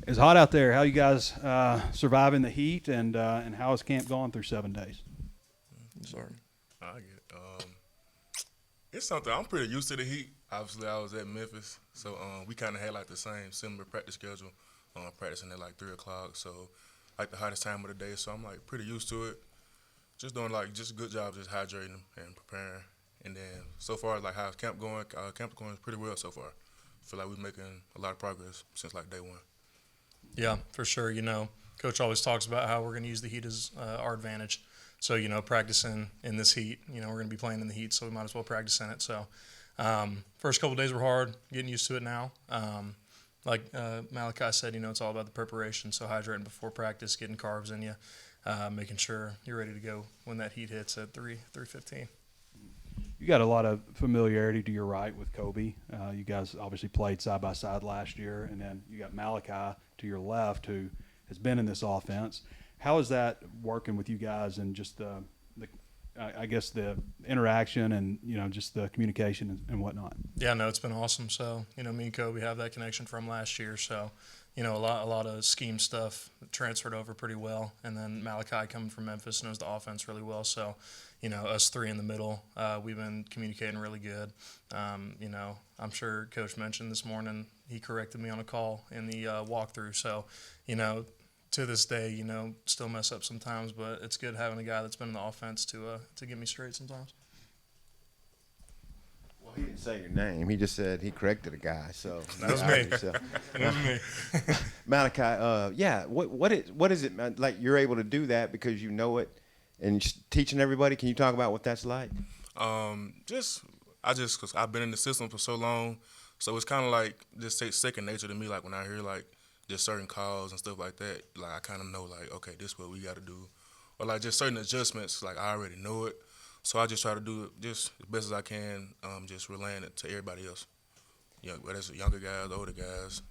It's hot out there. How you guys surviving the heat, and how is camp going through 7 days? Sorry. I get it. It's something I'm pretty used to the heat. Obviously, I was at Memphis, so we kind of had like the same similar practice schedule, practicing at like 3 o'clock. So like the hottest time of the day. So I'm like pretty used to it. Just doing like just a good job just hydrating and preparing. And then so far like how's camp going? Camp's going pretty well so far. Feel like we're making a lot of progress since like day one. Yeah, for sure. Coach always talks about how we're going to use the heat as our advantage. So, practicing in this heat, we're going to be playing in the heat, so we might as well practice in it. So, first couple of days were hard, getting used to it now. Like Malachi said, it's all about the preparation. So, hydrating before practice, getting carbs in you, making sure you're ready to go when that heat hits at 3:15. You got a lot of familiarity to your right with Kobe. You guys obviously played side by side last year, and then you got Malachi to your left, who has been in this offense. How is that working with you guys, and just the interaction and just the communication and whatnot? Yeah, no, it's been awesome. So me and Kobe have that connection from last year. So a lot of scheme stuff transferred over pretty well, and then Malachi coming from Memphis knows the offense really well. So us three in the middle, we've been communicating really good. I'm sure Coach mentioned this morning he corrected me on a call in the walkthrough. So to this day, still mess up sometimes, but it's good having a guy that's been in the offense to get me straight sometimes. Well, he didn't say your name. He just said he corrected a guy. So That was me. That was me. Malachi, what is it, man? Like, you're able to do that because you know it and teaching everybody? Can you talk about what that's like? Because I've been in the system for so long, so it's kind of like just second nature to me. Like when I hear like just certain calls and stuff like that, like I kind of know like, okay, this is what we got to do, or like just certain adjustments, like I already know it, so I just try to do it just as best as I can, just relaying it to everybody else. Whether it's younger guys, older guys,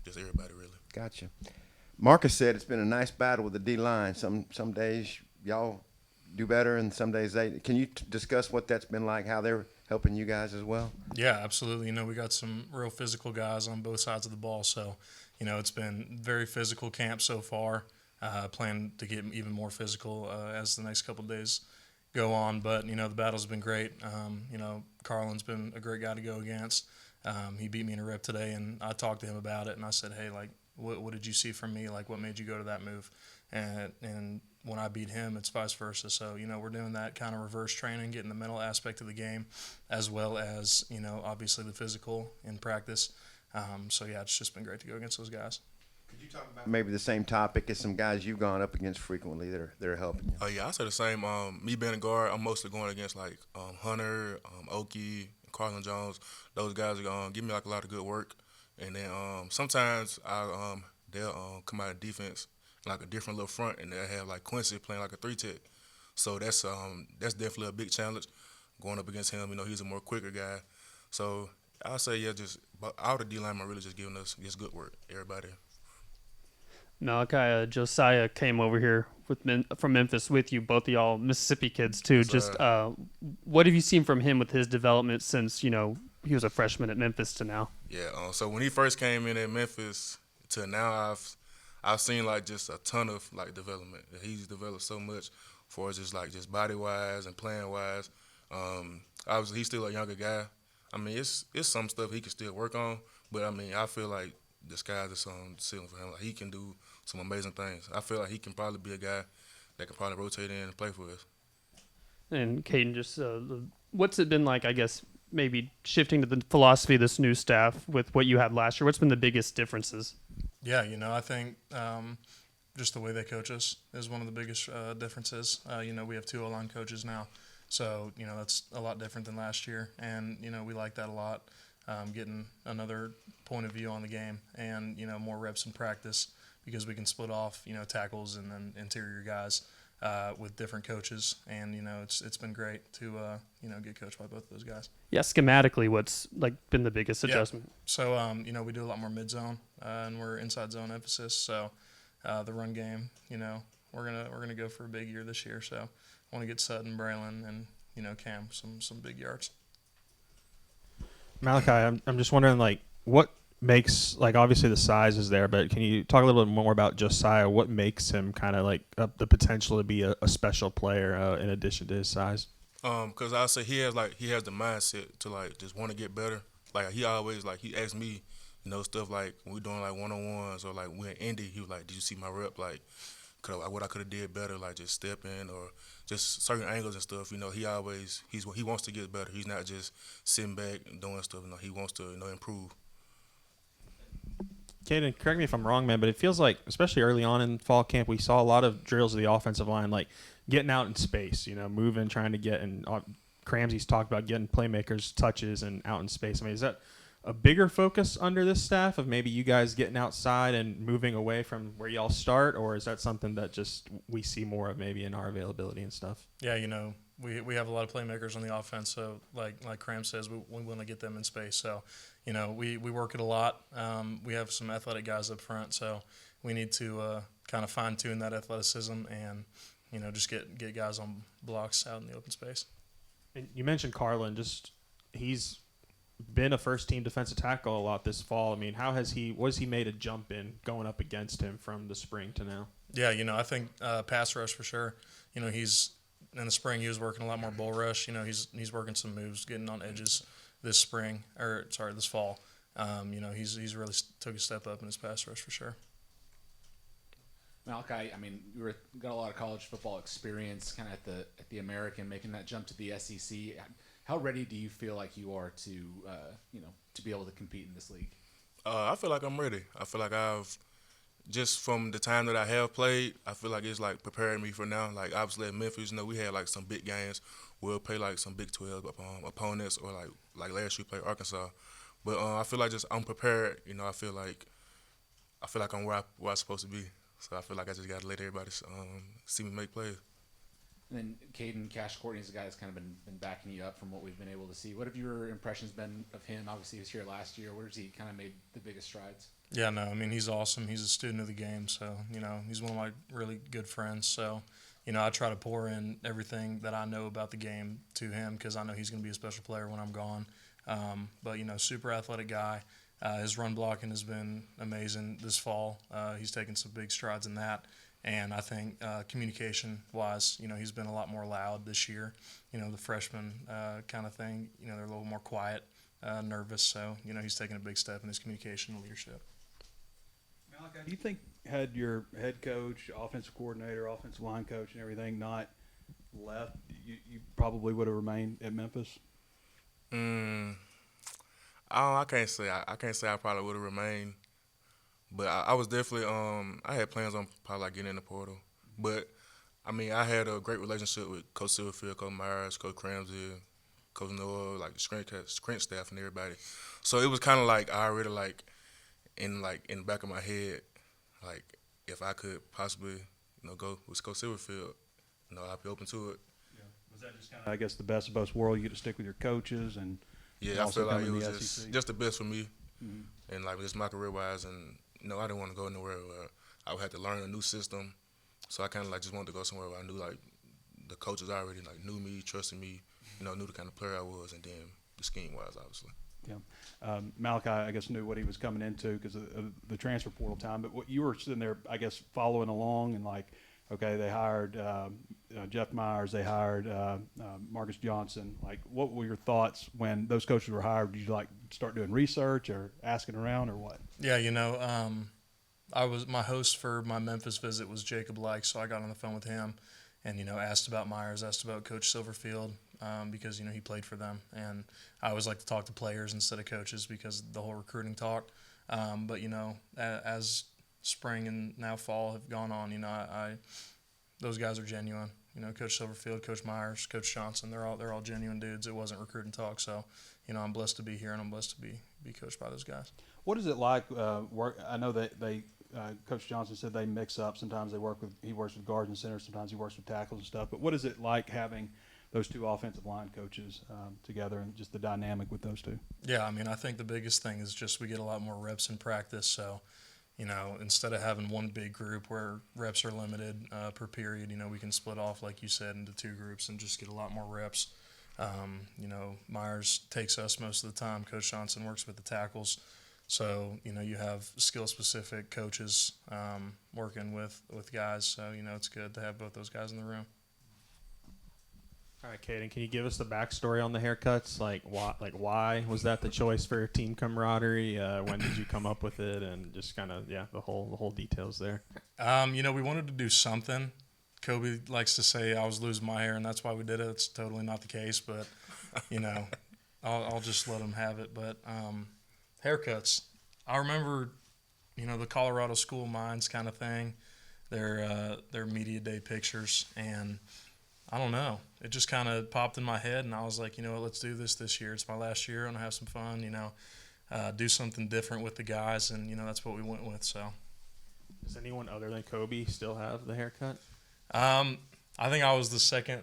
just everybody really. Gotcha. Marcus said it's been a nice battle with the D-line. Some days y'all do better, and some days they. Can you discuss what that's been like, how they're helping you guys as well? Yeah, absolutely. We got some real physical guys on both sides of the ball, so it's been very physical camp so far. Plan to get even more physical as the next couple of days go on. But, the battle's been great. Carlin's been a great guy to go against. He beat me in a rep today, and I talked to him about it, and I said, hey, like, what did you see from me? Like, what made you go to that move? And when I beat him, it's vice versa. So, we're doing that kind of reverse training, getting the mental aspect of the game, as well as, obviously the physical in practice. It's just been great to go against those guys. Could you talk about maybe the same topic as some guys you've gone up against frequently that are helping you? Oh yeah, I say the same. Me being a guard, I'm mostly going against like Hunter, Oki, Carlin Jones. Those guys are give me like a lot of good work, and then sometimes they'll come out of defense like a different little front, and they'll have like Quincy playing like a 3-tech. So that's definitely a big challenge going up against him. He's a more quicker guy. So I'll say, just all the D-linemen are really just giving us just good work, everybody. Malachi, Josiah came over here from Memphis with you, both of y'all Mississippi kids too. What have you seen from him with his development since, he was a freshman at Memphis to now? Yeah, so when he first came in at Memphis to now, I've seen like just a ton of like development. He's developed so much for just body wise and playing wise. Obviously he's still a younger guy. It's some stuff he can still work on, but I feel like the sky's the ceiling for him. Like, he can do some amazing things. I feel like he can probably be a guy that can probably rotate in and play for us. And Caden, just what's it been like, I guess, maybe shifting to the philosophy of this new staff with what you had last year? What's been the biggest differences? Yeah, I think just the way they coach us is one of the biggest differences. We have 2 O-line coaches now. So, that's a lot different than last year. And, we like that a lot, getting another point of view on the game and, more reps in practice because we can split off, tackles and then interior guys with different coaches. And, it's been great to, get coached by both of those guys. Yeah, schematically, what's been the biggest adjustment? Yeah. So, we do a lot more mid-zone and we're inside zone emphasis. So the run game, we're gonna go for a big year this year. So I want to get Sutton, Breland, and Cam some big yards. Malachi, I'm just wondering, what makes, like, obviously the size is there, but can you talk a little bit more about Josiah? What makes him kind of like the potential to be a special player in addition to his size? Cause I say he has the mindset to like just want to get better. Like he always like he asks me, stuff like when we doing like 1-on-ones or like we're in Indy, he was like, "Did you see my rep? Like, what I could have did better, like just step in or just certain angles and stuff." He wants to get better. He's not just sitting back and doing stuff. He wants to improve. Caden, correct me if I'm wrong, man, but it feels like, especially early on in fall camp, we saw a lot of drills of the offensive line, like getting out in space, moving, trying to get, and Cramsey's talked about getting playmakers touches and out in space. I mean, is that a bigger focus under this staff of maybe you guys getting outside and moving away from where y'all start, or is that something that just we see more of maybe in our availability and stuff? Yeah, we have a lot of playmakers on the offense, so like Cram says, we want to get them in space. So, we work it a lot. We have some athletic guys up front, so we need to kind of fine tune that athleticism and just get guys on blocks out in the open space. And you mentioned Carlin, he's been a first-team defensive tackle a lot this fall. I mean, what has he made a jump in going up against him from the spring to now? Yeah, I think pass rush for sure. He's in the spring he was working a lot more bull rush. He's working some moves, getting on edges this fall. He's really took a step up in his pass rush for sure. Malachi, I mean, you got a lot of college football experience, kind of at the American, making that jump to the SEC. How ready do you feel like you are to to be able to compete in this league? I feel like I'm ready. I feel like just from the time that I have played, I feel like it's like preparing me for now. Like obviously at Memphis, we had like some big games. We'll play like some Big 12 opponents, or like last year we played Arkansas. But I feel like I'm prepared. I feel like I'm where I'm supposed to be. So I feel like I just got to let everybody see me make plays. And then Caden Courtney's a guy that's kind of been backing you up from what we've been able to see. What have your impressions been of him? Obviously, he was here last year. Where has he kind of made the biggest strides? Yeah, no, I mean, he's awesome. He's a student of the game, so, he's one of my really good friends. So, I try to pour in everything that I know about the game to him because I know he's going to be a special player when I'm gone. But, super athletic guy. His run blocking has been amazing this fall. He's taken some big strides in that. And I think communication-wise, he's been a lot more loud this year. The freshman kind of thing, they're a little more quiet, nervous. So, he's taken a big step in his communication and leadership. Malachi, do you think had your head coach, offensive coordinator, offensive line coach, and everything not left, you probably would have remained at Memphis? I can't say. I can't say I probably would have remained, but I was definitely. I had plans on probably like getting in the portal, but I mean I had a great relationship with Coach Silverfield, Coach Myers, Coach Cramsey, Coach Noah, like the sprint staff and everybody. So it was kind of like I already in the back of my head, like if I could possibly go with Coach Silverfield, I'd be open to it. Yeah. Was that just kind of, I guess, the best of both worlds? You get to stick with your coaches and yeah, I feel like it was just the best for me, Mm-hmm. and like just my career wise, and I didn't want to go anywhere where I would have to learn a new system. So I kind of just wanted to go somewhere where I knew like the coaches already knew me, trusted me, knew the kind of player I was, and then the scheme wise, obviously. Yeah. Malachi, I guess, knew what he was coming into because of the transfer portal time. But what you were sitting there, I guess, following along and okay, they hired Jeff Myers, they hired Marcus Johnson. What were your thoughts when those coaches were hired? Did you start doing research or asking around or what? Yeah, my host for my Memphis visit was Jacob Like, so I got on the phone with him and, asked about Myers, asked about Coach Silverfield because, he played for them. And I always like to talk to players instead of coaches because the whole recruiting talk. But, as spring and now fall have gone on, those guys are genuine. Coach Silverfield, Coach Myers, Coach Johnson, they're all genuine dudes. It wasn't recruiting talk, so I'm blessed to be here and I'm blessed to be coached by those guys. What is it like work? I know that Coach Johnson said they mix up. Sometimes he works with guards and centers. Sometimes he works with tackles and stuff. But what is it like having those two offensive line coaches together and just the dynamic with those two? Yeah, I mean, I think the biggest thing is just we get a lot more reps in practice. So, instead of having one big group where reps are limited per period, we can split off, like you said, into two groups and just get a lot more reps. Myers takes us most of the time. Coach Johnson works with the tackles. So, you have skill-specific coaches working with guys. So, it's good to have both those guys in the room. All right, Caden, can you give us the backstory on the haircuts? Why was that the choice for team camaraderie? When did you come up with it? And just kind of, the whole details there. We wanted to do something. Kobe likes to say I was losing my hair, and that's why we did it. It's totally not the case, but, I'll just let him have it. But haircuts, I remember, the Colorado School of Mines kind of thing, their media day pictures, and I don't know. It just kind of popped in my head, and I was like, let's do this year. It's my last year. I'm going to have some fun, do something different with the guys, and, that's what we went with. So, Does anyone other than Kobe still have the haircut? I think I was the second,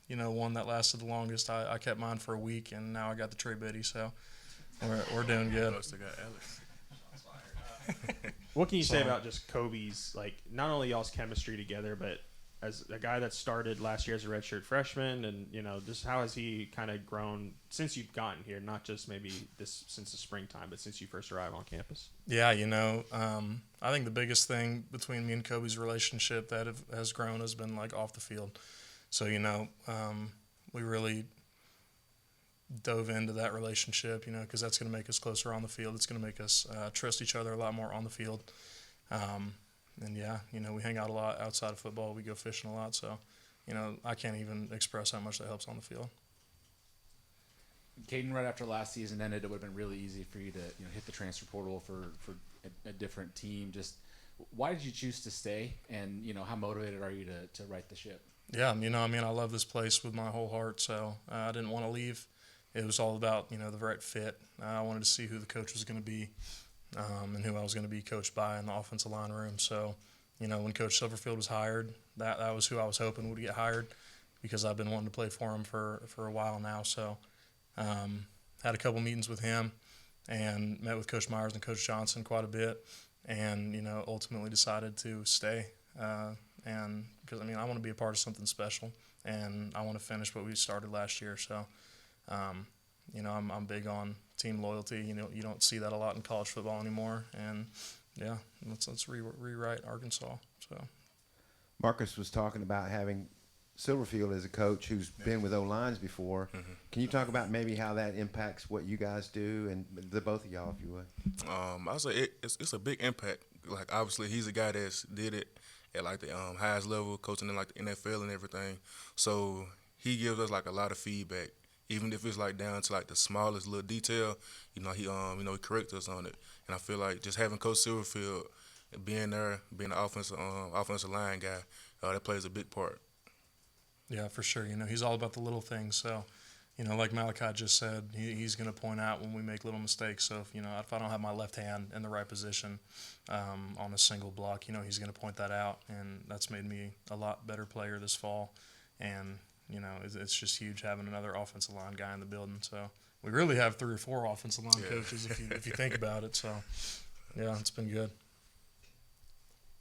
one that lasted the longest. I kept mine for a week, and now I got the Trey Biddy, so we're doing good. Plus, they got Alex. What can you say about just Kobe's, not only y'all's chemistry together, but as a guy that started last year as a redshirt freshman, and just how has he kind of grown since you've gotten here? Not just maybe since the springtime, but since you first arrived on campus. Yeah, I think the biggest thing between me and Kobe's relationship that has grown has been off the field. So we really dove into that relationship, because that's going to make us closer on the field. It's going to make us trust each other a lot more on the field. And we hang out a lot outside of football. We go fishing a lot. So, I can't even express how much that helps on the field. Caden, right after last season ended, it would have been really easy for you to hit the transfer portal for a different team. Just why did you choose to stay, and how motivated are you to right the ship? Yeah, I love this place with my whole heart, so I didn't want to leave. It was all about the right fit. I wanted to see who the coach was going to be, and who I was going to be coached by in the offensive line room. So, when Coach Silverfield was hired, that was who I was hoping would get hired, because I've been wanting to play for him for a while now. So, had a couple meetings with him, and met with Coach Myers and Coach Johnson quite a bit, and ultimately decided to stay. And because I want to be a part of something special, and I want to finish what we started last year. So, I'm big on team loyalty. You don't see that a lot in college football anymore, and let's rewrite Arkansas. So, Marcus was talking about having Silverfield as a coach who's been with O-lines before. Mm-hmm. Can you talk about maybe how that impacts what you guys do, and the both of y'all, if you would? I say it's a big impact. Obviously, he's a guy that's did it at the highest level, coaching in the NFL and everything. So he gives us a lot of feedback, even if it's down to the smallest little detail. He he corrects us on it. And I feel just having Coach Silverfield, being there, being the offensive line guy, that plays a big part. yeah, for sure. He's all about the little things. So, like Malachi just said, he's going to point out when we make little mistakes. So, if I don't have my left hand in the right position on a single block, he's going to point that out. And that's made me a lot better player this fall. And, it's just huge having another offensive line guy in the building. So we really have 3 or 4 offensive line coaches if you think about it. So, yeah, it's been good.